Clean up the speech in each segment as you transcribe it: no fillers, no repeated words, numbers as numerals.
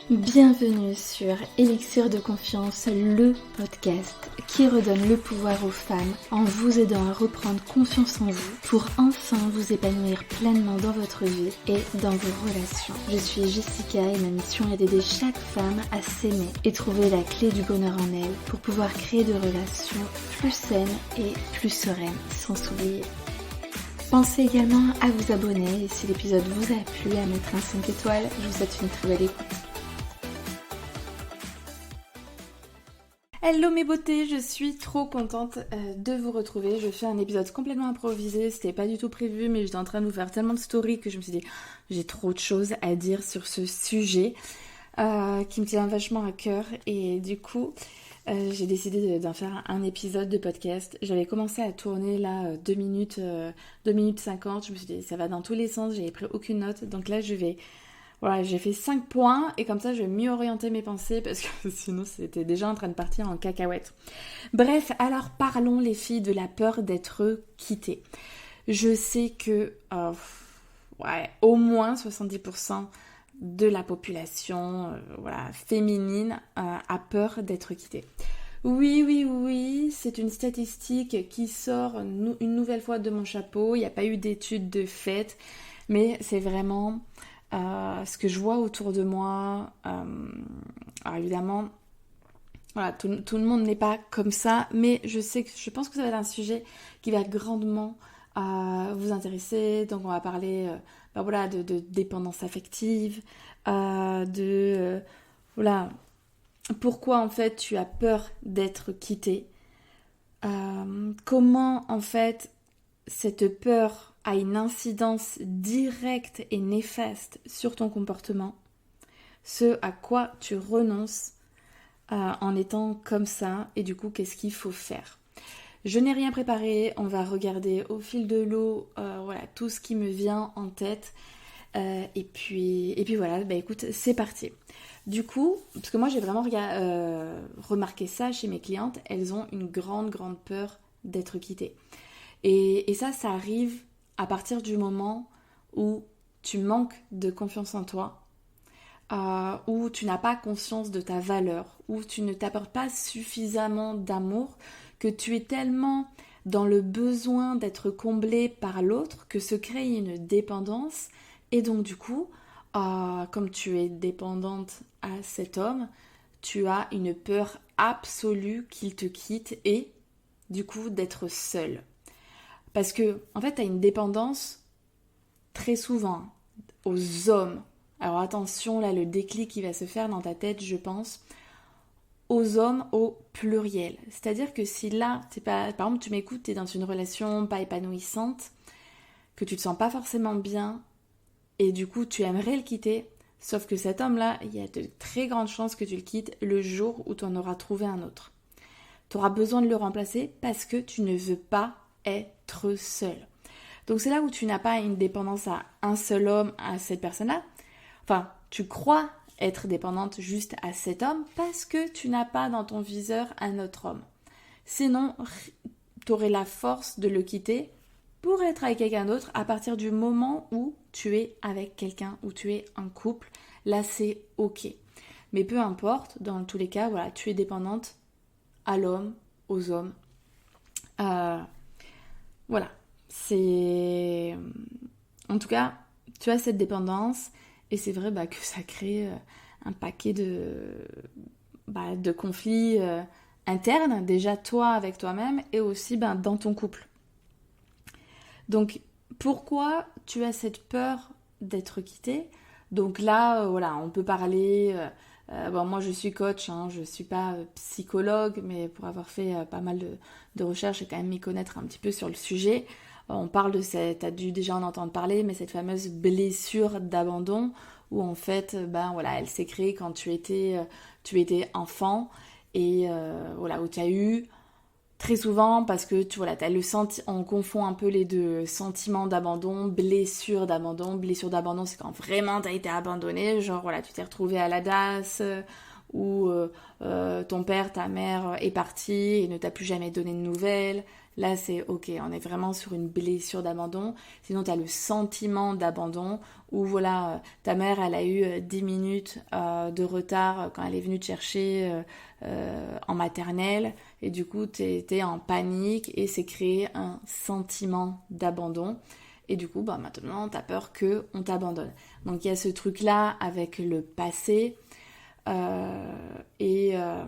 Bienvenue sur Élixir de Confiance, le podcast qui redonne le pouvoir aux femmes en vous aidant à reprendre confiance en vous pour enfin vous épanouir pleinement dans votre vie et dans vos relations. Je suis Jessica et ma mission est d'aider chaque femme à s'aimer et trouver la clé du bonheur en elle pour pouvoir créer des relations plus saines et plus sereines sans s'oublier. Pensez également à vous abonner et si l'épisode vous a plu, à mettre un 5 étoiles. Je vous souhaite une très belle écoute. Hello mes beautés, je suis trop contente de vous retrouver. Je fais un épisode complètement improvisé, c'était pas du tout prévu, mais j'étais en train de vous faire tellement de stories que je me suis dit j'ai trop de choses à dire sur ce sujet qui me tient vachement à cœur et du coup j'ai décidé d'en faire un épisode de podcast. J'avais commencé à tourner là 2 minutes 50, je me suis dit ça va dans tous les sens, j'avais pris aucune note, donc là Voilà, j'ai fait 5 points et comme ça je vais mieux orienter mes pensées parce que sinon c'était déjà en train de partir en cacahuète. Bref, alors parlons les filles de la peur d'être quittées. Je sais que au moins 70% de la population féminine a peur d'être quittée. Oui, c'est une statistique qui sort une nouvelle fois de mon chapeau. Il n'y a pas eu d'études de fait, mais c'est vraiment... ce que je vois autour de moi, alors évidemment, voilà, tout le monde n'est pas comme ça, mais je pense que ça va être un sujet qui va grandement vous intéresser. Donc on va parler de dépendance affective, pourquoi en fait tu as peur d'être quitté, comment en fait cette peur a une incidence directe et néfaste sur ton comportement, ce à quoi tu renonces en étant comme ça, et du coup qu'est-ce qu'il faut faire. Je n'ai rien préparé, on va regarder au fil de l'eau tout ce qui me vient en tête, et puis voilà, écoute, c'est parti. Du coup, parce que moi j'ai vraiment remarqué ça chez mes clientes, elles ont une grande peur d'être quittées. Et ça arrive à partir du moment où tu manques de confiance en toi, où tu n'as pas conscience de ta valeur, où tu ne t'apportes pas suffisamment d'amour, que tu es tellement dans le besoin d'être comblé par l'autre que se crée une dépendance. Et donc du coup, comme tu es dépendante à cet homme, tu as une peur absolue qu'il te quitte et du coup d'être seule. Parce que, en fait, tu as une dépendance très souvent aux hommes. Alors attention, là, le déclic qui va se faire dans ta tête, je pense, aux hommes au pluriel. C'est-à-dire que si là, par exemple, tu m'écoutes, tu es dans une relation pas épanouissante, que tu te sens pas forcément bien, et du coup, tu aimerais le quitter, sauf que cet homme-là, il y a de très grandes chances que tu le quittes le jour où tu en auras trouvé un autre. Tu auras besoin de le remplacer parce que tu ne veux pas être seul. Donc c'est là où tu n'as pas une dépendance à un seul homme, à cette personne-là. Enfin, tu crois être dépendante juste à cet homme parce que tu n'as pas dans ton viseur un autre homme. Sinon, tu aurais la force de le quitter pour être avec quelqu'un d'autre à partir du moment où tu es avec quelqu'un, où tu es en couple. Là, c'est ok. Mais peu importe, dans tous les cas, voilà, tu es dépendante à l'homme, aux hommes. Voilà, c'est... En tout cas, tu as cette dépendance et c'est vrai que ça crée un paquet de conflits internes, déjà toi avec toi-même et aussi dans ton couple. Donc, pourquoi tu as cette peur d'être quitté ? Donc là, on peut parler... moi je suis coach, je suis pas psychologue, mais pour avoir fait pas mal de recherches et quand même m'y connaître un petit peu sur le sujet, on parle de t'as dû déjà en entendre parler, mais cette fameuse blessure d'abandon où en fait, elle s'est créée quand tu étais enfant et où tu as eu très souvent parce que on confond un peu les deux, sentiment d'abandon, blessure d'abandon. Blessure d'abandon, c'est quand vraiment t'as été abandonné, genre tu t'es retrouvé à la DAS ou ton père, ta mère est parti et ne t'a plus jamais donné de nouvelles. Là, c'est ok, on est vraiment sur une blessure d'abandon. Sinon, tu as le sentiment d'abandon où voilà, ta mère, elle a eu 10 minutes de retard quand elle est venue te chercher en maternelle. Et du coup, tu étais en panique et c'est créé un sentiment d'abandon. Et du coup, maintenant, tu as peur qu'on t'abandonne. Donc, il y a ce truc-là avec le passé. Euh, et, euh,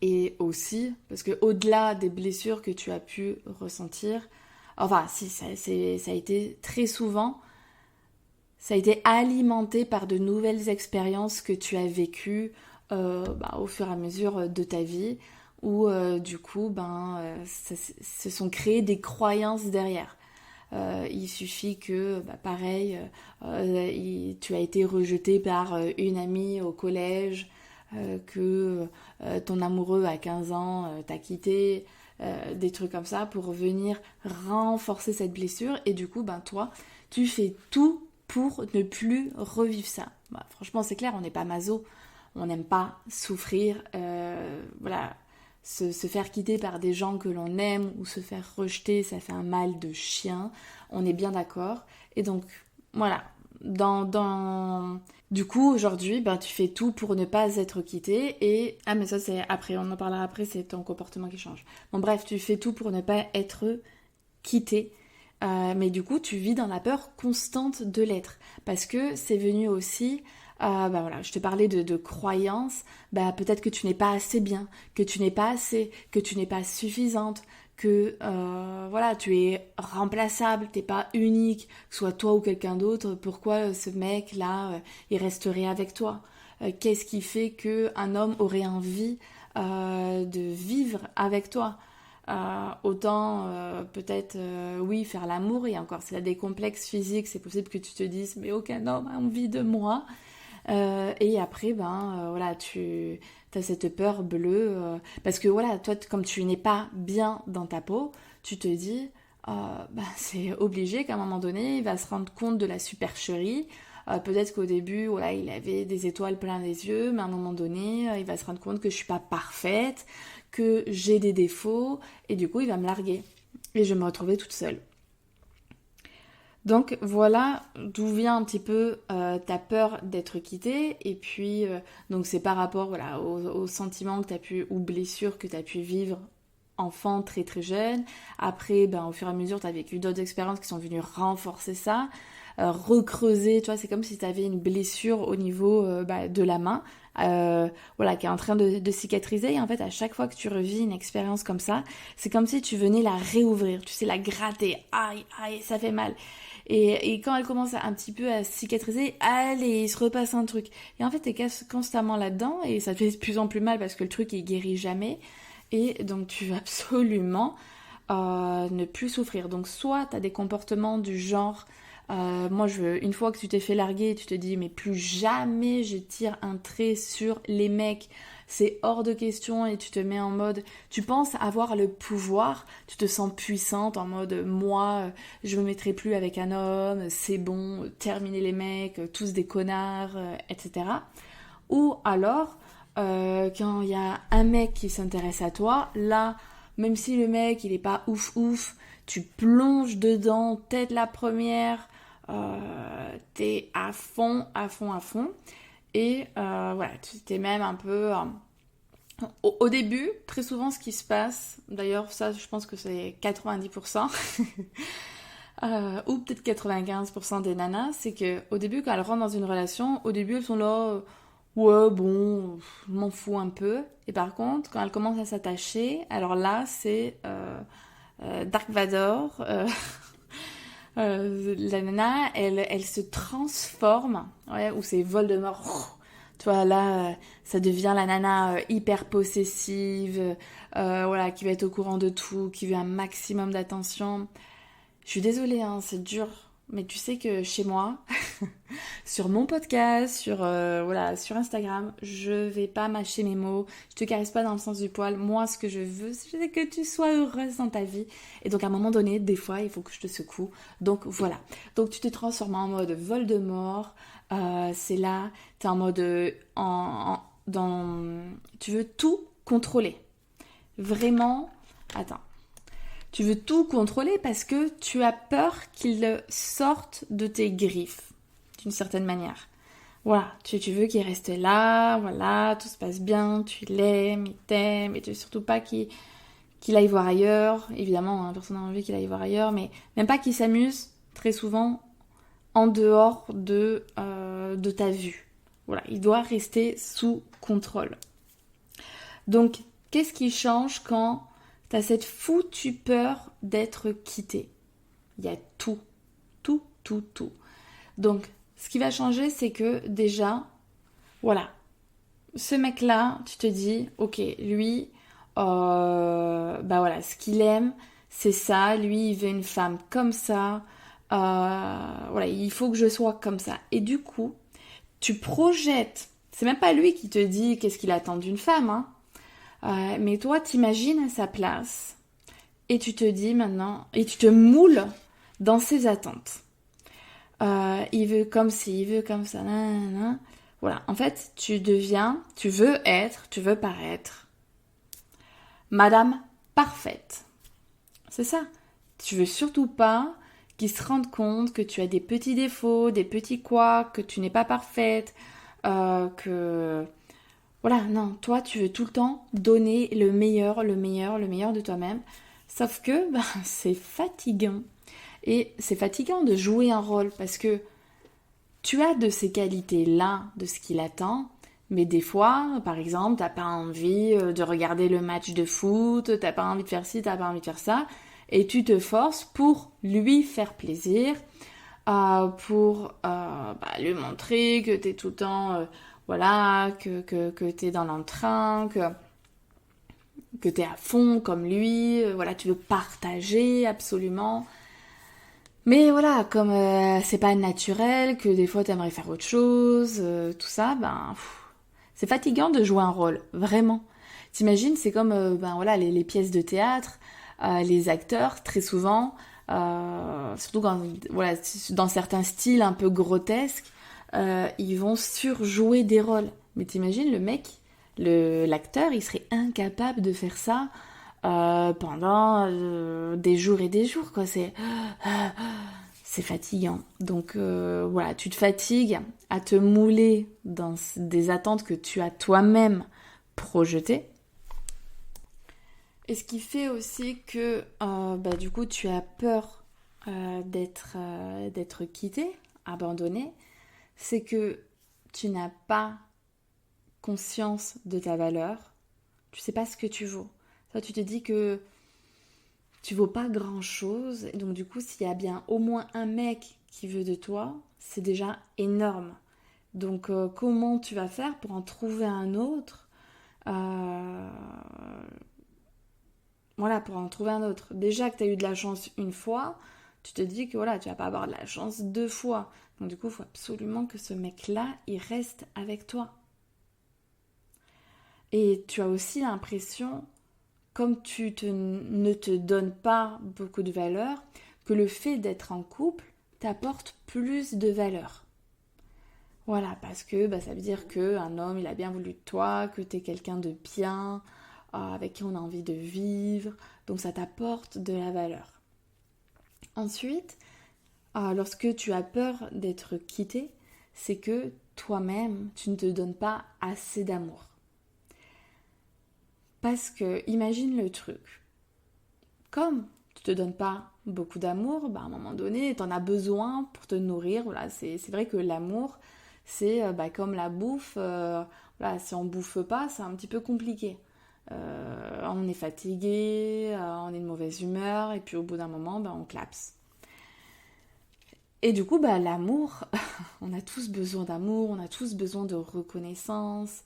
et aussi, parce que au-delà des blessures que tu as pu ressentir, enfin, si, ça a été très souvent, ça a été alimenté par de nouvelles expériences que tu as vécues au fur et à mesure de ta vie, où du coup, se sont créées des croyances derrière. Il suffit que, pareil, tu as été rejeté par une amie au collège, que ton amoureux à 15 ans t'a quitté, des trucs comme ça pour venir renforcer cette blessure. Et du coup, toi, tu fais tout pour ne plus revivre ça. Franchement, c'est clair, on n'est pas maso, on n'aime pas souffrir, voilà. Se faire quitter par des gens que l'on aime ou se faire rejeter, ça fait un mal de chien. On est bien d'accord. Et donc, voilà. Du coup, aujourd'hui, tu fais tout pour ne pas être quitté. Et... Ah, mais ça, c'est après. On en parlera après, c'est ton comportement qui change. Bon, bref, tu fais tout pour ne pas être quitté. Mais du coup, tu vis dans la peur constante de l'être. Parce que c'est venu aussi... voilà, je te parlais de croyances, peut-être que tu n'es pas assez bien, que tu n'es pas assez, que tu n'es pas suffisante, que voilà, tu es remplaçable, t'es pas unique, que ce soit toi ou quelqu'un d'autre, pourquoi ce mec-là, il resterait avec toi? Qu'est-ce qui fait qu'un homme aurait envie de vivre avec toi? Autant peut-être oui faire l'amour, et encore s'il a des complexes physiques, c'est possible que tu te dises mais aucun homme a envie de moi. Et après, voilà, tu as cette peur bleue. Parce que voilà, toi, comme tu n'es pas bien dans ta peau, tu te dis, c'est obligé qu'à un moment donné, il va se rendre compte de la supercherie. Peut-être qu'au début, voilà, il avait des étoiles plein les yeux, mais à un moment donné, il va se rendre compte que je suis pas parfaite, que j'ai des défauts, et du coup, il va me larguer. Et je vais me retrouver toute seule. Donc voilà d'où vient un petit peu ta peur d'être quittée, et puis donc c'est par rapport voilà, aux sentiments que tu as pu, ou blessures que tu as pu vivre enfant très très jeune. Après, au fur et à mesure, tu as vécu d'autres expériences qui sont venues renforcer ça, recreuser, tu vois, c'est comme si tu avais une blessure au niveau de la main, voilà, qui est en train de cicatriser. Et en fait, à chaque fois que tu revis une expérience comme ça, c'est comme si tu venais la réouvrir, tu sais, la gratter. Aïe, aïe, ça fait mal. Et quand elle commence un petit peu à cicatriser, allez, il se repasse un truc. Et en fait, t'es constamment là-dedans et ça te fait de plus en plus mal parce que le truc, il guérit jamais. Et donc, tu veux absolument ne plus souffrir. Donc, soit t'as des comportements du genre... une fois que tu t'es fait larguer, tu te dis mais plus jamais je tire un trait sur les mecs, c'est hors de question, et tu te mets en mode, tu penses avoir le pouvoir, tu te sens puissante en mode moi je me mettrai plus avec un homme, c'est bon, terminer les mecs, tous des connards, etc. Ou alors quand il y a un mec qui s'intéresse à toi, là même si le mec il est pas ouf ouf, tu plonges dedans tête la première, t'es à fond, à fond, à fond. Et voilà, tu t'es même un peu... au début, très souvent, ce qui se passe, d'ailleurs, ça, je pense que c'est 90%, ou peut-être 95% des nanas, c'est qu'au début, quand elles rentrent dans une relation, au début, elles sont là, ouais, bon, je m'en fous un peu. Et par contre, quand elles commencent à s'attacher, alors là, c'est Dark Vador. La nana, elle se transforme, ouais, ou c'est Voldemort. Tu vois, là, ça devient la nana hyper possessive, voilà, qui va être au courant de tout, qui veut un maximum d'attention. Je suis désolée, hein, c'est dur, mais tu sais que chez moi, sur mon podcast, voilà, sur Instagram, je vais pas mâcher mes mots, je te caresse pas dans le sens du poil. Moi, ce que je veux, c'est que tu sois heureuse dans ta vie. Et donc, à un moment donné, des fois, il faut que je te secoue. Donc, voilà. Donc, tu te transformes en mode Voldemort. C'est là, t'es en mode... tu veux tout contrôler. Vraiment... Attends. Tu veux tout contrôler parce que tu as peur qu'il sorte de tes griffes, d'une certaine manière. Voilà, tu veux qu'il reste là, voilà, tout se passe bien, tu l'aimes, il t'aime, et tu veux surtout pas qu'il aille voir ailleurs. Évidemment, hein, personne n'a envie qu'il aille voir ailleurs, mais même pas qu'il s'amuse, très souvent, en dehors de ta vue. Voilà, il doit rester sous contrôle. Donc, qu'est-ce qui change quand tu as cette foutue peur d'être quitté? Il y a tout, tout, tout, tout. Donc, ce qui va changer, c'est que déjà, voilà, ce mec-là, tu te dis, ok, lui, bah voilà, ce qu'il aime, c'est ça. Lui, il veut une femme comme ça. Voilà, il faut que je sois comme ça. Et du coup, tu projettes. C'est même pas lui qui te dit qu'est-ce qu'il attend d'une femme, hein. Mais toi, t'imagines à sa place et tu te dis maintenant, et tu te moules dans ses attentes. Il veut comme ci, il veut comme ça, nanana. Voilà, en fait, tu veux paraître Madame Parfaite. C'est ça. Tu veux surtout pas qu'ils se rendent compte que tu as des petits défauts, des petits couacs, que tu n'es pas parfaite, que... Voilà, non, toi, tu veux tout le temps donner le meilleur, le meilleur, le meilleur de toi-même. Sauf que c'est fatigant. Et c'est fatigant de jouer un rôle parce que tu as de ces qualités-là, de ce qu'il attend, mais des fois, par exemple, t'as pas envie de regarder le match de foot, t'as pas envie de faire ci, t'as pas envie de faire ça, et tu te forces pour lui faire plaisir, pour lui montrer que t'es tout le temps, voilà, que t'es dans l'entrain, que t'es à fond comme lui, voilà, tu veux partager absolument. Mais voilà, comme c'est pas naturel, que des fois t'aimerais faire autre chose, tout ça, c'est fatigant de jouer un rôle, vraiment. T'imagines, c'est comme voilà, les pièces de théâtre, les acteurs, très souvent, surtout quand, voilà, dans certains styles un peu grotesques, ils vont surjouer des rôles. Mais t'imagines, le mec, l'acteur, il serait incapable de faire ça pendant des jours et des jours, quoi. C'est fatigant. Donc voilà, tu te fatigues à te mouler dans des attentes que tu as toi-même projetées. Et ce qui fait aussi que du coup tu as peur d'être quitté, abandonné, c'est que tu n'as pas conscience de ta valeur, tu sais pas ce que tu vaux. Toi, tu te dis que tu vaux pas grand chose, et donc du coup, s'il y a bien au moins un mec qui veut de toi, c'est déjà énorme. Donc, comment tu vas faire pour en trouver un autre? Euh, Voilà, pour en trouver un autre. Déjà que tu as eu de la chance une fois, tu te dis que voilà, tu vas pas avoir de la chance deux fois. Donc du coup, il faut absolument que ce mec-là, il reste avec toi. Et tu as aussi l'impression, comme ne te donnes pas beaucoup de valeur, que le fait d'être en couple t'apporte plus de valeur. Voilà, parce que ça veut dire qu'un homme, il a bien voulu de toi, que tu es quelqu'un de bien, avec qui on a envie de vivre, donc ça t'apporte de la valeur. Ensuite, lorsque tu as peur d'être quitté, c'est que toi-même, tu ne te donnes pas assez d'amour. Parce que, imagine le truc, comme tu te donnes pas beaucoup d'amour, à un moment donné, tu en as besoin pour te nourrir. Voilà, c'est vrai que l'amour, c'est comme la bouffe. Voilà, si on bouffe pas, c'est un petit peu compliqué. On est fatigué, on est de mauvaise humeur, et puis au bout d'un moment, on clapse. Et du coup, l'amour, on a tous besoin d'amour, on a tous besoin de reconnaissance,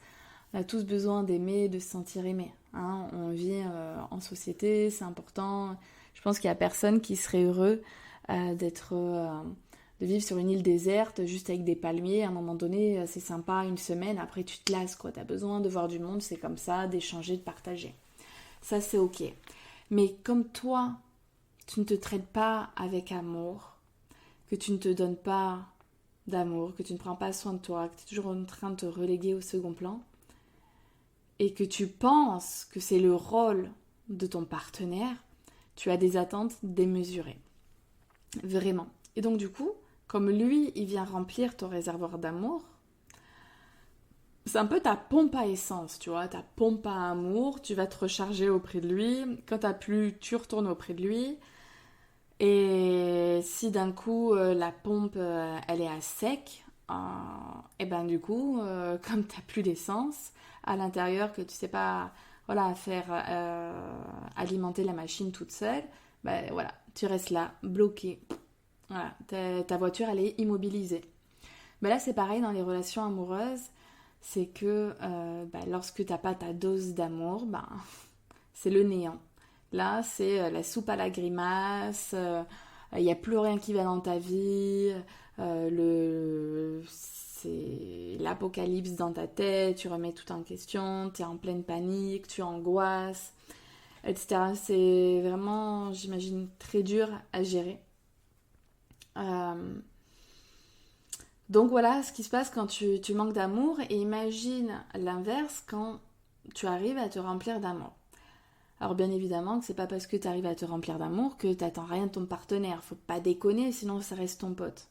on a tous besoin d'aimer, de se sentir aimé. Hein. On vit en société, c'est important. Je pense qu'il n'y a personne qui serait heureux de vivre sur une île déserte, juste avec des palmiers. À un moment donné, c'est sympa, une semaine, après tu te lasses, quoi. Tu as besoin de voir du monde, c'est comme ça, d'échanger, de partager. Ça, c'est ok. Mais comme toi, tu ne te traites pas avec amour, que tu ne te donnes pas d'amour, que tu ne prends pas soin de toi, que tu es toujours en train de te reléguer au second plan, et que tu penses que c'est le rôle de ton partenaire, Tu as des attentes démesurées. Vraiment. Et donc du coup, comme lui, il vient remplir ton réservoir d'amour, c'est un peu ta pompe à essence, tu vois, ta pompe à amour. Tu vas te recharger auprès de lui. Quand t'as plus, tu retournes auprès de lui. Et si d'un coup la pompe elle est à sec, et ben du coup, comme t'as plus d'essence à l'intérieur, que tu sais pas voilà faire alimenter la machine toute seule, ben voilà, tu restes là bloqué. Voilà, ta voiture elle est immobilisée. Ben là c'est pareil dans les relations amoureuses, c'est que lorsque t'as pas ta dose d'amour, ben c'est le néant. Là, c'est la soupe à la grimace, il n'y a plus rien qui va dans ta vie, c'est l'apocalypse dans ta tête, tu remets tout en question, tu es en pleine panique, tu angoisses, etc. C'est vraiment, j'imagine, très dur à gérer. Euh, donc voilà ce qui se passe quand tu manques d'amour, et imagine l'inverse quand tu arrives à te remplir d'amour. Alors bien évidemment que c'est pas parce que tu arrives à te remplir d'amour que t'attends rien de ton partenaire. Faut pas déconner, sinon ça reste ton pote.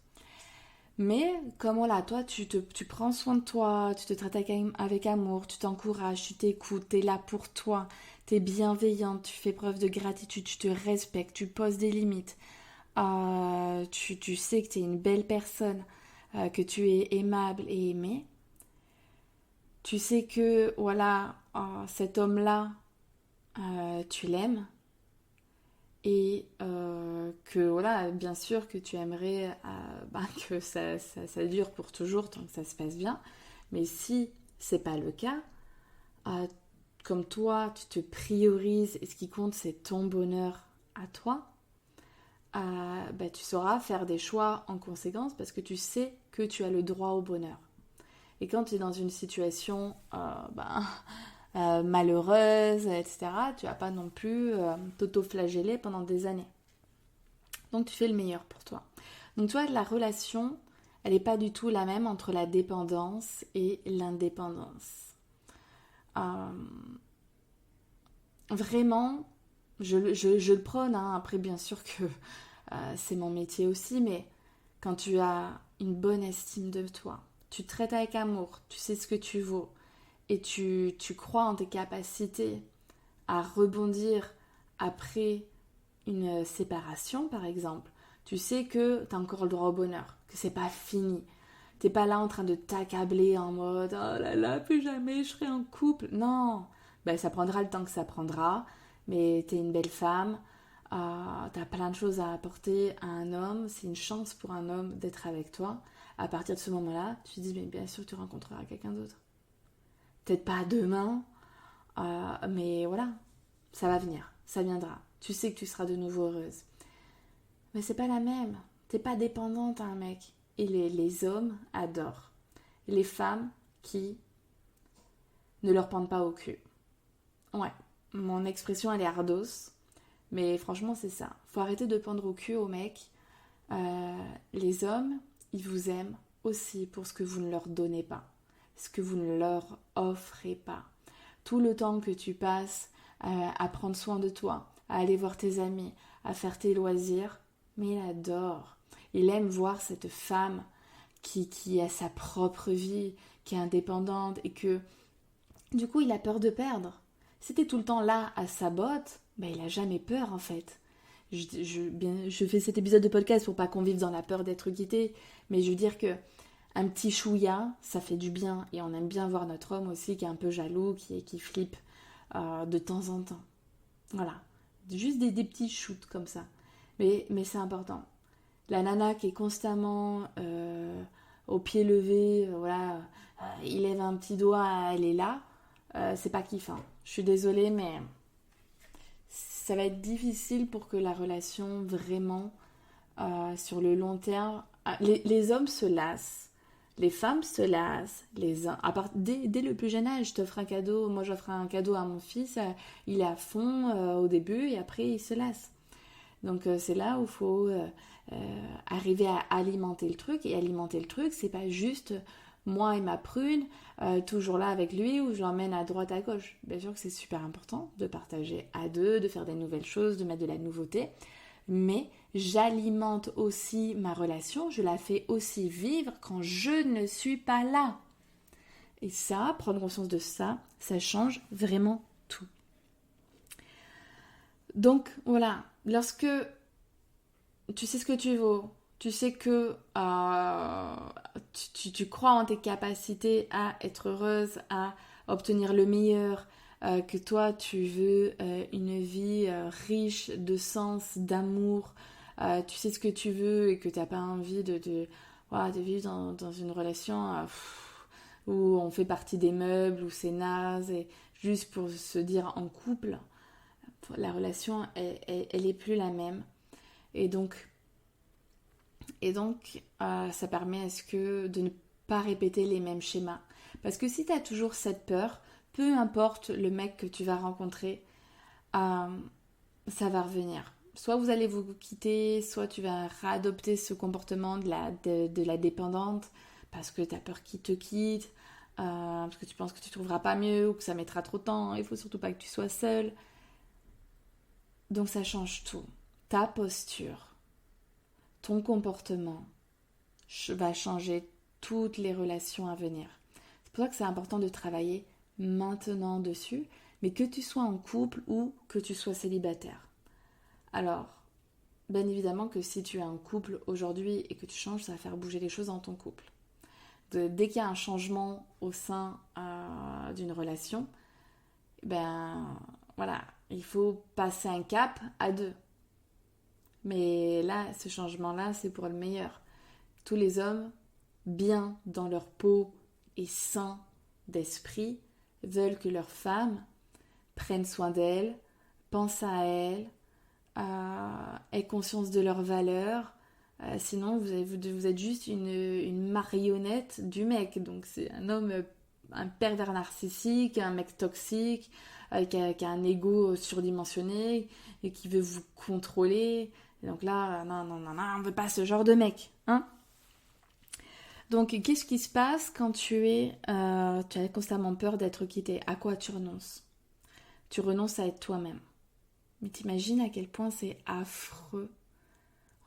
Mais comme voilà, toi tu prends soin de toi, tu te traites avec amour, tu t'encourages, tu t'écoutes, t'es là pour toi, t'es bienveillante, tu fais preuve de gratitude, tu te respectes, tu poses des limites, tu sais que t'es une belle personne, que tu es aimable et aimé. Tu sais que voilà, cet homme-là, tu l'aimes, et que voilà, bien sûr que tu aimerais que ça dure pour toujours tant que ça se passe bien, mais si c'est pas le cas, euh, comme toi tu te priorises et ce qui compte c'est ton bonheur à toi, tu sauras faire des choix en conséquence parce que tu sais que tu as le droit au bonheur. Et quand tu es dans une situation malheureuse, etc., tu vas pas non plus t'auto-flageller pendant des années. Donc tu fais le meilleur pour toi. Donc tu vois, la relation, elle n'est pas du tout la même entre la dépendance et l'indépendance. Euh, Vraiment, je le prône, hein. Après bien sûr que c'est mon métier aussi, mais quand tu as une bonne estime de toi, tu te traites avec amour, tu sais ce que tu vaux, et tu crois en tes capacités à rebondir après une séparation par exemple, tu sais que tu as encore le droit au bonheur, que c'est pas fini. T'es pas là en train de t'accabler en mode oh là là, plus jamais je serai en couple. Non, ça prendra le temps que ça prendra, mais t'es une belle femme, t'as plein de choses à apporter à un homme, c'est une chance pour un homme d'être avec toi. À partir de ce moment-là, tu te dis mais bien sûr tu rencontreras quelqu'un d'autre. Peut-être pas demain, mais voilà, ça va venir, ça viendra. Tu sais que tu seras de nouveau heureuse. Mais c'est pas la même. T'es pas dépendante à un mec. Et les hommes adorent les femmes qui ne leur pendent pas au cul. Ouais, mon expression elle est ardos, mais franchement c'est ça. Faut arrêter de pendre au cul aux mecs. Les hommes, ils vous aiment aussi pour ce que vous ne leur donnez pas, ce que vous ne leur offrez pas. Tout le temps que tu passes à prendre soin de toi, à aller voir tes amis, à faire tes loisirs, mais il adore. Il aime voir cette femme qui a sa propre vie, qui est indépendante et que du coup il a peur de perdre. Si t'es tout le temps là à sa botte, il a jamais peur en fait. Je fais cet épisode de podcast pour pas qu'on vive dans la peur d'être quitté, mais je veux dire que un petit chouïa, ça fait du bien, et on aime bien voir notre homme aussi qui est un peu jaloux, qui flippe de temps en temps. Voilà, juste des petits shoots comme ça. Mais c'est important. La nana qui est constamment au pied levé, il lève un petit doigt, elle est là, c'est pas kiffant. Je suis désolée, mais ça va être difficile pour que la relation vraiment, sur le long terme, les hommes se lassent. Les femmes se lassent, dès le plus jeune âge, je t'offre un cadeau, moi j'offre un cadeau à mon fils, il est à fond au début et après il se lasse. Donc c'est là où il faut arriver à alimenter le truc, et alimenter le truc, c'est pas juste moi et ma prune, toujours là avec lui, ou je l'emmène à droite, à gauche. Bien sûr que c'est super important de partager à deux, de faire des nouvelles choses, de mettre de la nouveauté, mais j'alimente aussi ma relation, je la fais aussi vivre quand je ne suis pas là. Et ça, prendre conscience de ça, ça change vraiment tout. Donc voilà, lorsque tu sais ce que tu vaux, tu sais que tu crois en tes capacités à être heureuse, à obtenir le meilleur, que toi tu veux une vie riche de sens, d'amour, tu sais ce que tu veux et que tu n'as pas envie voilà, de vivre dans une relation où on fait partie des meubles, où c'est naze, et juste pour se dire en couple, la relation elle est plus la même. Et donc, ça permet à ce que de ne pas répéter les mêmes schémas. Parce que si tu as toujours cette peur, peu importe le mec que tu vas rencontrer, euh, ça va revenir. Soit vous allez vous quitter, soit tu vas réadopter ce comportement de la dépendante parce que tu as peur qu'il te quitte, parce que tu penses que tu ne trouveras pas mieux ou que ça mettra trop de temps. Il faut surtout pas que tu sois seule. Donc ça change tout. Ta posture, ton comportement va changer toutes les relations à venir. C'est pour ça que c'est important de travailler maintenant dessus, mais que tu sois en couple ou que tu sois célibataire. Alors, bien évidemment que si tu es en couple aujourd'hui et que tu changes, ça va faire bouger les choses dans ton couple. Dès qu'il y a un changement au sein d'une relation, ben voilà, il faut passer un cap à deux. Mais là, ce changement-là, c'est pour le meilleur. Tous les hommes, bien dans leur peau et sains d'esprit, veulent que leur femme prenne soin d'elle, pense à elle, ait conscience de leurs valeurs. Sinon, vous êtes juste une marionnette du mec. Donc, c'est un homme, un pervers narcissique, un mec toxique, qui a un ego surdimensionné et qui veut vous contrôler. Et donc là, non, on veut pas ce genre de mec, hein. Donc, qu'est-ce qui se passe quand tu as constamment peur d'être quitté? À quoi tu renonces? Tu renonces à être toi-même. Mais t'imagines à quel point c'est affreux.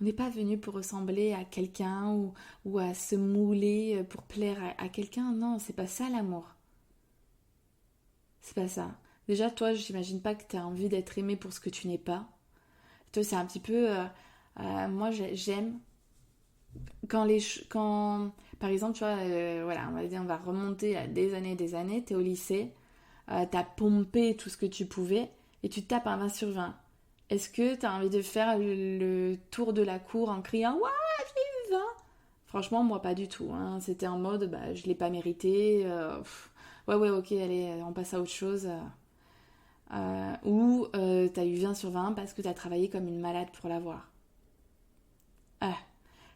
On n'est pas venu pour ressembler à quelqu'un ou à se mouler pour plaire à quelqu'un. Non, c'est pas ça l'amour. C'est pas ça. Déjà, toi, j'imagine pas que tu as envie d'être aimé pour ce que tu n'es pas. Toi, c'est un petit peu... moi, j'aime quand par exemple, tu vois, voilà, on va remonter à des années, t'es au lycée, t'as pompé tout ce que tu pouvais et tu tapes un 20 sur 20. Est-ce que t'as envie de faire le tour de la cour en criant « Waouh, j'ai eu 20 ?» Franchement, moi, pas du tout. Hein. C'était en mode « je l'ai pas mérité. Ouais, ok, allez, on passe à autre chose. » Ou t'as eu 20 sur 20 parce que t'as travaillé comme une malade pour l'avoir. Ah,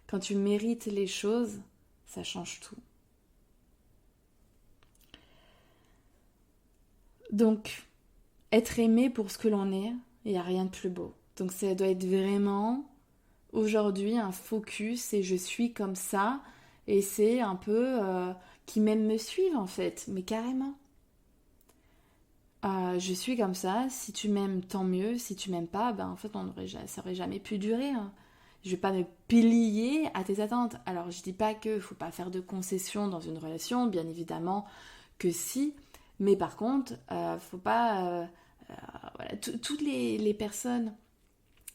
quand tu mérites les choses, ça change tout. Donc, être aimé pour ce que l'on est, il n'y a rien de plus beau. Donc ça doit être vraiment, aujourd'hui, un focus et je suis comme ça. Et c'est un peu qui même me suivent en fait, mais carrément. Je suis comme ça, si tu m'aimes, tant mieux. Si tu m'aimes pas, ben en fait, ça aurait jamais pu durer. Hein. Je vais pas me plier à tes attentes. Alors, je dis pas qu'il faut pas faire de concessions dans une relation, bien évidemment que si. Mais par contre, faut pas... voilà, toutes les personnes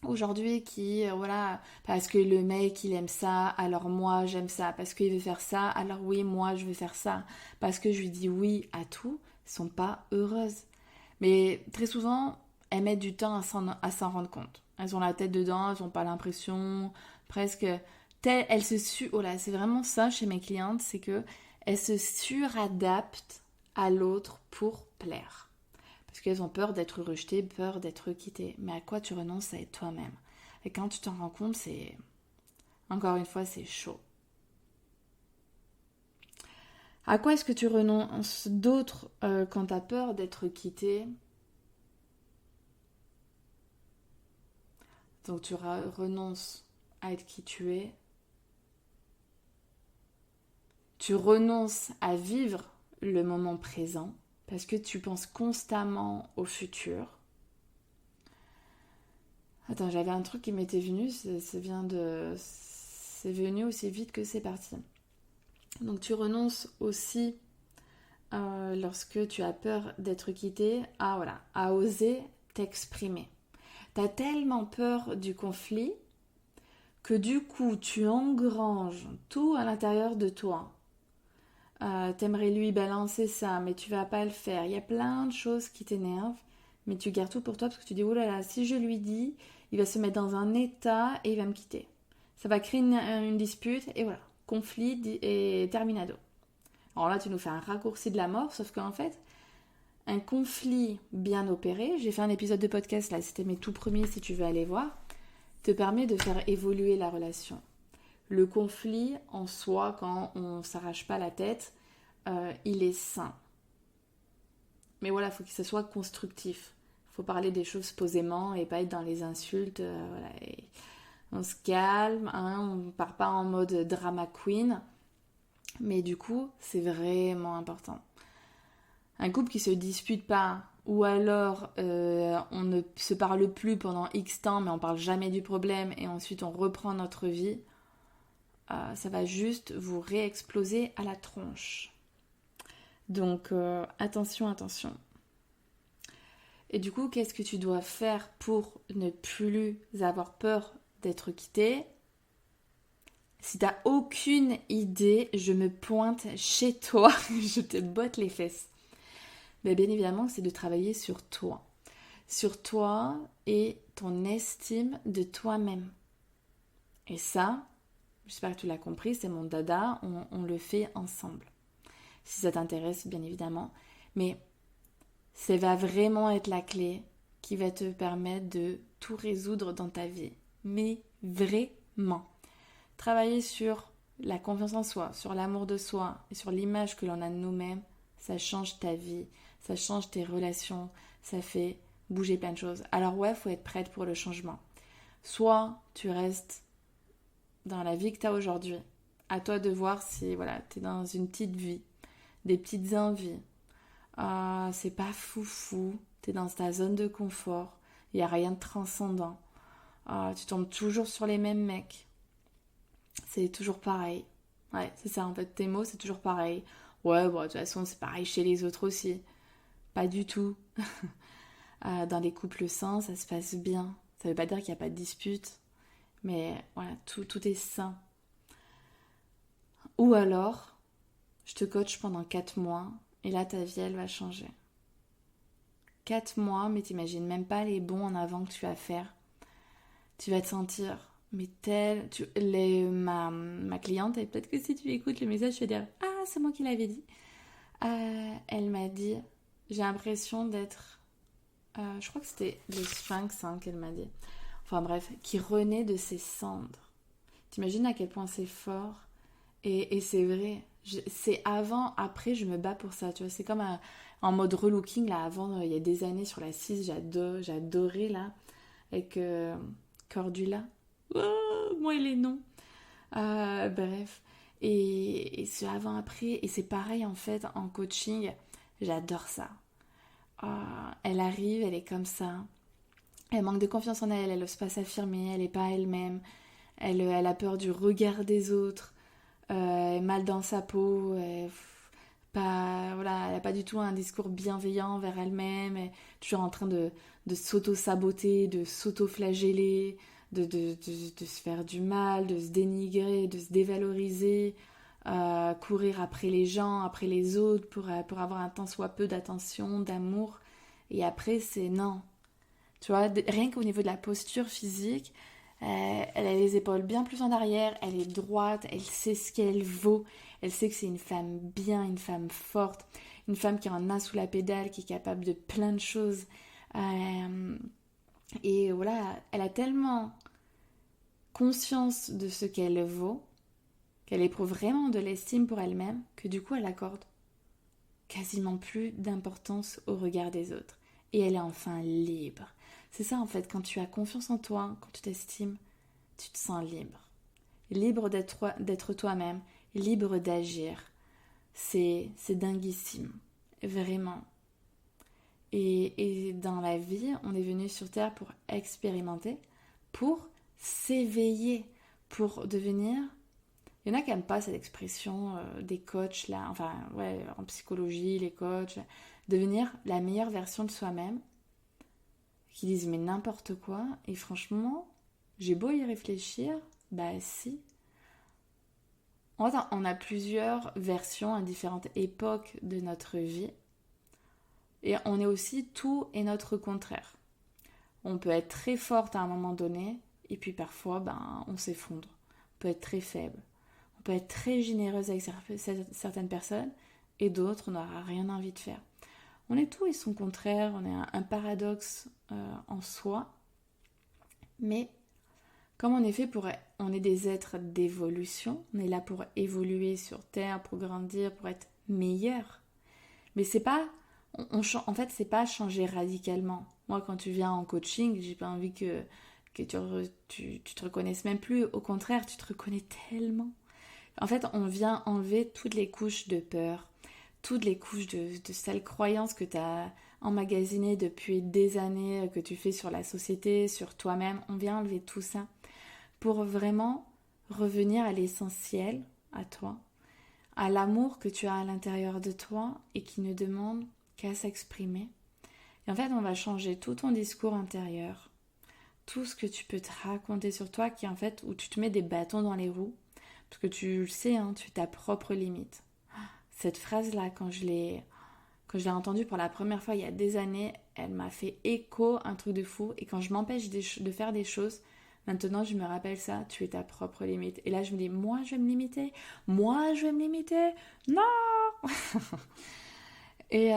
aujourd'hui qui, voilà, parce que le mec il aime ça, alors moi j'aime ça. Parce qu'il veut faire ça, alors oui, moi je veux faire ça. Parce que je lui dis oui à tout, sont pas heureuses. Mais très souvent, elles mettent du temps à s'en rendre compte. Elles ont la tête dedans, elles n'ont pas l'impression, presque... Elles oh là, c'est vraiment ça chez mes clientes, c'est que elles se suradaptent à l'autre pour plaire. Parce qu'elles ont peur d'être rejetées, peur d'être quittées. Mais à quoi tu renonces à être toi-même? Et quand tu t'en rends compte, c'est... Encore une fois, c'est chaud. À quoi est-ce que tu renonces d'autre quand tu as peur d'être quitté? Donc tu renonces à être qui tu es. Tu renonces à vivre le moment présent parce que tu penses constamment au futur. Attends, j'avais un truc qui m'était venu, c'est venu aussi vite que c'est parti. Donc tu renonces aussi, lorsque tu as peur d'être quitté, à oser t'exprimer. T'as tellement peur du conflit que du coup tu engranges tout à l'intérieur de toi. T'aimerais lui balancer ça, mais tu vas pas le faire. Il y a plein de choses qui t'énervent, mais tu gardes tout pour toi parce que tu dis, oh là là, si je lui dis, il va se mettre dans un état et il va me quitter. Ça va créer une dispute et voilà, conflit et terminado. Alors là, tu nous fais un raccourci de la mort, sauf qu'en fait, un conflit bien opéré, j'ai fait un épisode de podcast là, c'était mes tout premiers si tu veux aller voir, te permet de faire évoluer la relation. Le conflit en soi, quand on ne s'arrache pas la tête, il est sain. Mais voilà, il faut que ce soit constructif. Il faut parler des choses posément et pas être dans les insultes. Voilà. Et on se calme, hein, on ne part pas en mode drama queen. Mais du coup, c'est vraiment important. Un couple qui ne se dispute pas, ou alors on ne se parle plus pendant X temps, mais on ne parle jamais du problème, et ensuite on reprend notre vie, ça va juste vous réexploser à la tronche. Donc attention. Et du coup, qu'est-ce que tu dois faire pour ne plus avoir peur d'être quitté? Si t'as aucune idée, je me pointe chez toi, je te botte les fesses. Mais bien évidemment, c'est de travailler sur toi. Sur toi et ton estime de toi-même. Et ça, j'espère que tu l'as compris, c'est mon dada, on le fait ensemble. Si ça t'intéresse, bien évidemment. Mais ça va vraiment être la clé qui va te permettre de tout résoudre dans ta vie. Mais vraiment. Travailler sur la confiance en soi, sur l'amour de soi et sur l'image que l'on a de nous-mêmes, ça change ta vie, ça change tes relations, ça fait bouger plein de choses. Alors ouais, il faut être prête pour le changement. Soit tu restes dans la vie que tu as aujourd'hui. À toi de voir si voilà, tu es dans une petite vie, des petites envies. C'est pas foufou, tu es dans ta zone de confort, il n'y a rien de transcendant. Tu tombes toujours sur les mêmes mecs. C'est toujours pareil. Ouais, c'est ça en fait, tes mots, c'est toujours pareil. Ouais, bon, de toute façon, c'est pareil chez les autres aussi. Pas du tout. Dans les couples sains, ça se passe bien. Ça veut pas dire qu'il n'y a pas de dispute, mais voilà, tout est sain. Ou alors, je te coach pendant 4 mois, et là, ta vie, elle va changer. 4 mois, mais t'imagines même pas les bons en avant que tu vas faire. Tu vas te sentir, mais ma cliente, et peut-être que si tu écoutes le message, tu vas dire, ah, c'est moi qui l'avais dit. Elle m'a dit, j'ai l'impression d'être, je crois que c'était le sphinx qu'elle m'a dit. Enfin bref, qui renaît de ses cendres. T'imagines à quel point c'est fort. Et c'est vrai. C'est avant, après, je me bats pour ça. Tu vois, c'est comme en mode relooking, là, avant, il y a des années sur la 6, j'adorais, là, avec Cordula. Oh, moi et les noms. Bref. Et ce avant-après, et c'est pareil, en fait, en coaching, j'adore ça. Elle arrive, elle est comme ça. Elle manque de confiance en elle, elle n'ose pas s'affirmer, elle n'est pas elle-même. Elle a peur du regard des autres. Elle est mal dans sa peau, elle n'a pas du tout un discours bienveillant vers elle-même, elle est toujours en train de s'auto-saboter, de s'auto-flageller, de se faire du mal, de se dénigrer, de se dévaloriser, courir après les gens, après les autres pour avoir un tant soit peu d'attention, d'amour. Et après, c'est non. Tu vois, rien qu'au niveau de la posture physique, elle a les épaules bien plus en arrière, elle est droite, elle sait ce qu'elle vaut, elle sait que c'est une femme bien, une femme forte, une femme qui a un main sous la pédale, qui est capable de plein de choses. Et voilà, elle a tellement conscience de ce qu'elle vaut, qu'elle éprouve vraiment de l'estime pour elle-même, que du coup elle accorde quasiment plus d'importance au regard des autres. Et elle est enfin libre. C'est ça en fait, quand tu as confiance en toi, quand tu t'estimes, tu te sens libre. Libre d'être toi-même, libre d'agir. c'est dinguissime, vraiment. Et dans la vie, on est venu sur Terre pour expérimenter, pour s'éveiller, pour devenir... Il y en a qui n'aiment pas cette expression des coachs, là, enfin, ouais, en psychologie, les coachs, devenir la meilleure version de soi-même, qui disent mais n'importe quoi, et franchement, j'ai beau y réfléchir, bah si. En fait, on a plusieurs versions à différentes époques de notre vie, et on est aussi tout et notre contraire. On peut être très forte à un moment donné, et puis parfois, ben, on s'effondre. On peut être très faible. On peut être très généreuse avec certaines personnes, et d'autres, on n'aura rien envie de faire. On est tout et son contraire, on est un paradoxe en soi, mais comme on est fait pour... On est des êtres d'évolution, on est là pour évoluer sur Terre, pour grandir, pour être meilleur. Mais c'est pas... en fait, c'est pas changer radicalement. Moi, quand tu viens en coaching, j'ai pas envie que tu te reconnaisses même plus. Au contraire, tu te reconnais tellement. En fait, on vient enlever toutes les couches de peur, toutes les couches de sales croyances que tu as emmagasinées depuis des années, que tu fais sur la société, sur toi-même. On vient enlever tout ça pour vraiment revenir à l'essentiel, à toi, à l'amour que tu as à l'intérieur de toi et qui ne demande qu'à s'exprimer. Et en fait, on va changer tout ton discours intérieur, tout ce que tu peux te raconter sur toi, qui en fait, où tu te mets des bâtons dans les roues, parce que tu le sais, hein, tu es ta propre limite. Cette phrase-là, quand je l'ai entendue pour la première fois il y a des années, elle m'a fait écho, un truc de fou. Et quand je m'empêche de faire des choses, maintenant je me rappelle ça, tu es ta propre limite. Et là je me dis, moi je vais me limiter, non. Et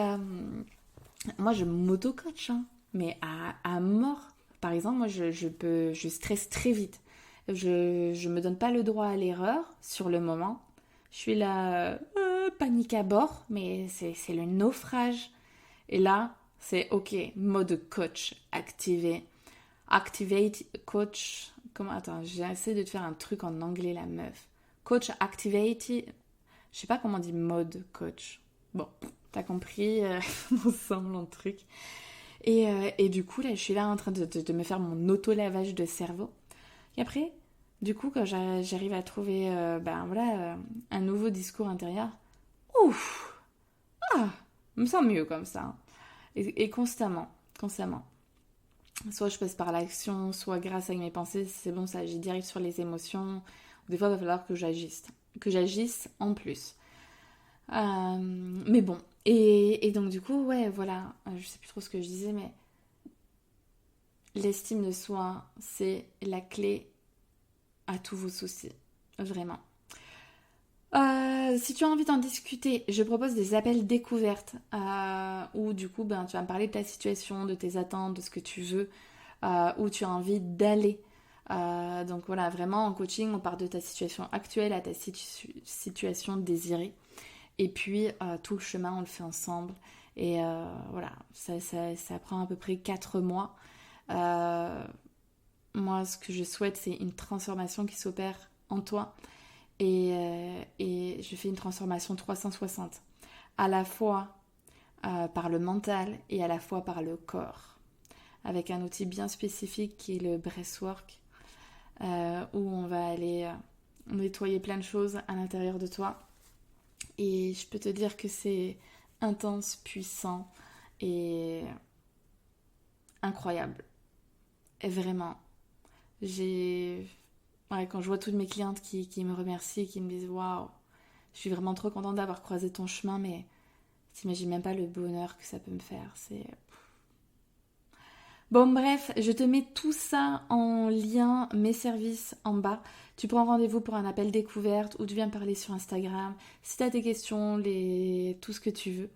moi je m'auto-coach, hein, mais à mort. Par exemple, moi je stresse très vite. Je me donne pas le droit à l'erreur sur le moment. Je suis là, panique à bord, mais c'est le naufrage. Et là, c'est ok, mode coach activé. Activate coach. Comment, attends, j'ai essayé de te faire un truc en anglais, la meuf. Coach activate. Je sais pas comment on dit mode coach. Bon, t'as compris mon semblant de truc. Et du coup, là, je suis là en train de me faire mon auto-lavage de cerveau. Et après, du coup, quand j'arrive à trouver un nouveau discours intérieur, ouf, je me sens mieux comme ça. Et constamment. Soit je passe par l'action, soit grâce à mes pensées, c'est bon, ça agit direct sur les émotions. Des fois, il va falloir que j'agisse en plus. Mais bon. Et donc, du coup, ouais, voilà. Je sais plus trop ce que je disais, mais l'estime de soi, c'est la clé à tous vos soucis. Vraiment. Si tu as envie d'en discuter, je propose des appels découvertes où du coup tu vas me parler de ta situation, de tes attentes, de ce que tu veux, où tu as envie d'aller. Donc voilà, vraiment en coaching, on part de ta situation actuelle à ta situation désirée. Et puis tout le chemin, on le fait ensemble. Et voilà, ça prend à peu près 4 mois. Moi, ce que je souhaite, c'est une transformation qui s'opère en toi. Et je fais une transformation 360, à la fois par le mental et à la fois par le corps, avec un outil bien spécifique qui est le breathwork, où on va aller nettoyer plein de choses à l'intérieur de toi. Et je peux te dire que c'est intense, puissant et incroyable. Et vraiment, quand je vois toutes mes clientes qui me remercient, qui me disent waouh, je suis vraiment trop contente d'avoir croisé ton chemin, mais t'imagines même pas le bonheur que ça peut me faire. Bon, bref, je te mets tout ça en lien, mes services en bas. Tu prends rendez-vous pour un appel découverte ou tu viens me parler sur Instagram. Si tu as des questions, tout ce que tu veux.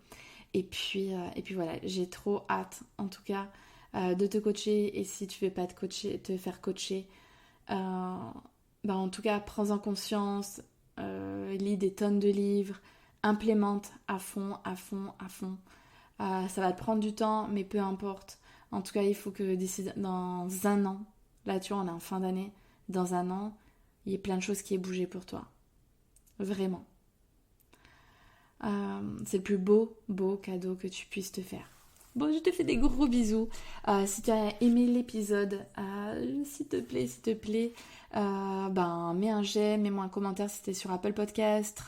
Et puis voilà, j'ai trop hâte, en tout cas, de te coacher. Et si tu veux pas te faire coacher, en tout cas, prends-en conscience, lis des tonnes de livres, implémente à fond. Ça va te prendre du temps, mais peu importe. En tout cas, il faut que dans un an, là tu vois, on est en fin d'année, dans un an, il y ait plein de choses qui aient bougé pour toi. Vraiment. C'est le plus beau cadeau que tu puisses te faire. Bon, je te fais des gros bisous. Si tu as aimé l'épisode, s'il te plaît, mets un j'aime, mets-moi un commentaire si c'était sur Apple Podcast.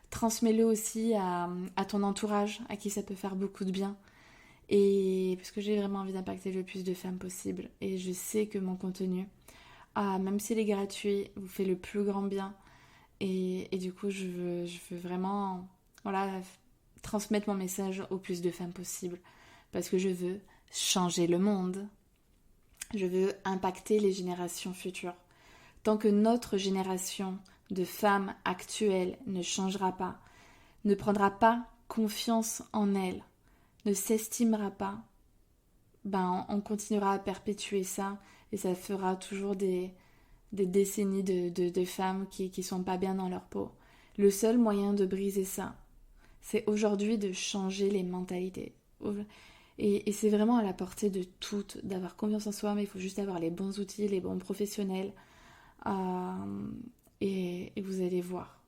Transmets-le aussi à ton entourage, à qui ça peut faire beaucoup de bien. Et parce que j'ai vraiment envie d'impacter le plus de femmes possible. Et je sais que mon contenu, même s'il est gratuit, vous fait le plus grand bien. Et du coup, je veux vraiment transmettre mon message au plus de femmes possible. Parce que je veux changer le monde. Je veux impacter les générations futures. Tant que notre génération de femmes actuelles ne changera pas, ne prendra pas confiance en elle, ne s'estimera pas, on continuera à perpétuer ça et ça fera toujours des décennies de femmes qui sont pas bien dans leur peau. Le seul moyen de briser ça, c'est aujourd'hui de changer les mentalités. Et c'est vraiment à la portée de toutes d'avoir confiance en soi, mais il faut juste avoir les bons outils, les bons professionnels. Et vous allez voir.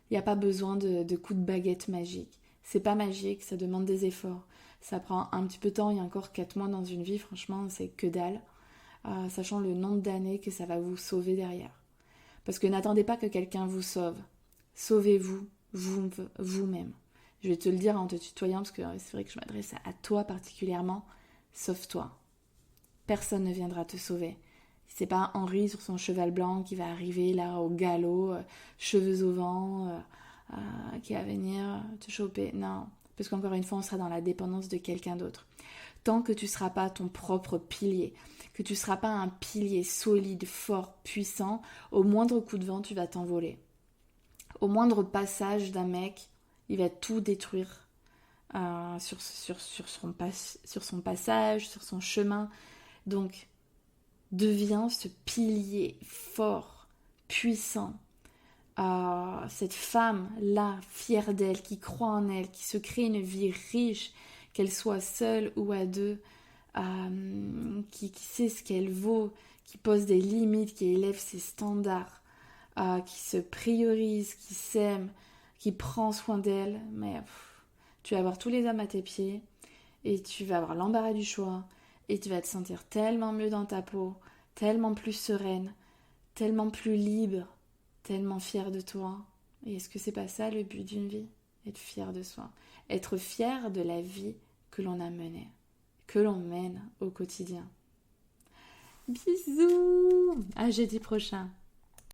Il n'y a pas besoin de coups de baguette magique. C'est pas magique, ça demande des efforts. Ça prend un petit peu de temps, il y a encore 4 mois dans une vie, franchement, c'est que dalle. Sachant le nombre d'années que ça va vous sauver derrière. Parce que n'attendez pas que quelqu'un vous sauve. Sauvez-vous, vous-même. Je vais te le dire en te tutoyant, parce que c'est vrai que je m'adresse à toi particulièrement. Sauve-toi. Personne ne viendra te sauver. C'est pas Henri sur son cheval blanc qui va arriver là au galop, cheveux au vent, qui va venir te choper. Non, parce qu'encore une fois, on sera dans la dépendance de quelqu'un d'autre. Tant que tu ne seras pas ton propre pilier, que tu ne seras pas un pilier solide, fort, puissant, au moindre coup de vent, tu vas t'envoler. Au moindre passage d'un mec, il va tout détruire sur son passage, sur son chemin. Donc, deviens ce pilier fort, puissant. Cette femme-là, fière d'elle, qui croit en elle, qui se crée une vie riche, qu'elle soit seule ou à deux, qui sait ce qu'elle vaut, qui pose des limites, qui élève ses standards, qui se priorise, qui s'aime, qui prend soin d'elle. Mais tu vas avoir tous les hommes à tes pieds et tu vas avoir l'embarras du choix et tu vas te sentir tellement mieux dans ta peau, tellement plus sereine, tellement plus libre, tellement fière de toi. Et est-ce que c'est pas ça le but d'une vie? Être fière de soi, être fière de la vie que l'on a menée, que l'on mène au quotidien. Bisous, à jeudi prochain.